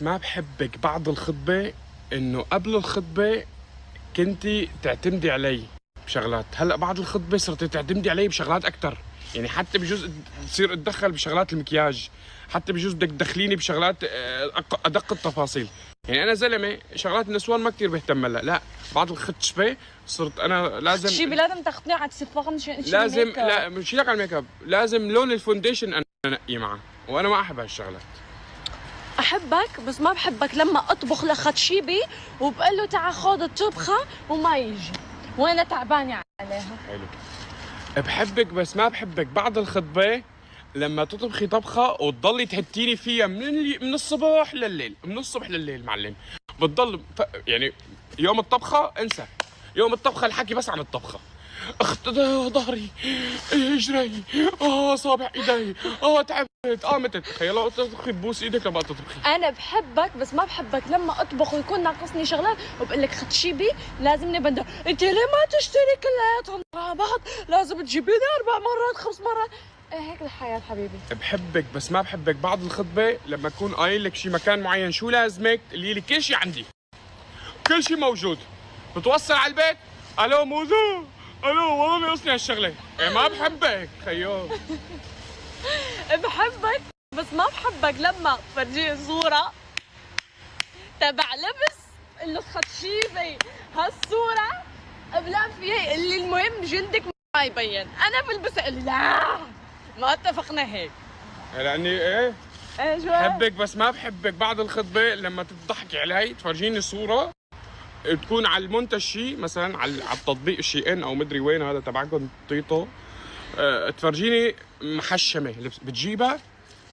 ما بحبك بعد الخطبة انه قبل الخطبة كنتي تعتمدي علي بشغلات، هلا بعد الخطبة صرتي تعتمدي علي بشغلات أكثر، يعني حتى بجوز تصير اتدخل بشغلات المكياج، حتى بجوز بدك تدخليني بشغلات أدق التفاصيل. يعني أنا زلمة شغلات النسوان ما كثير بهتم لها، لا بعد الخطبة صرت أنا لازم شيبي لازم تاخذني على السفاق لازم لا مش لك على الميك اب، لازم لون الفونديشن أنا أنقي معه، وأنا ما أحب هالشغلات. احبك بس ما بحبك لما اطبخ لخدشيبي وبقول له تعال خذ الطبخه وما يجي وانا تعبانه عليها. حلو. بحبك بس ما بحبك بعد الخطبة لما تطبخي طبخة وتضلي تهتيني فيها من الصبح لليل، من الصبح لليل معلم. بتضل يعني يوم الطبخة انسى، يوم الطبخة الحكي بس عن الطبخة. اخت ظهري، اجري، صابع ايدي، تعبت، متت. تخيلوا تطبخي تبوس ايدك لما تطبخي. انا بحبك بس ما بحبك لما اطبخ ويكون ناقصني شغلات وبقول لك خدشيبي لازمني بندر، انت ليه ما تشتري كلياتهم مع بعض؟ لازم تجيبي لي 4 مرات 5 مرات. ايه هيك الحياه حبيبي. بحبك بس ما بحبك بعد الخطبة لما اكون قايل لك شي مكان معين شو لازمك تقولي لي كل شي عندي، كل شي موجود. بتوصل على البيت الو موزو، الو والله ناقصني هالشغله. إيه ما بحبك خيو. بحبك بس ما بحبك لما فرجيه صوره تبع لبس قل له خدشيبي هالصوره قبلان فيها اللي المهم جلدك ما يبين، انا بلبسها قل لي لا ما اتفقنا هيك. لاني ايه شو بحبك بس ما بحبك بعد الخطبه لما تضحكي علي تفرجيني صوره تكون على المنتج شيء مثلا على التطبيق شي ان او مدري وين هذا تبعكم تيتو، تفرجيني محشمه بتجيبها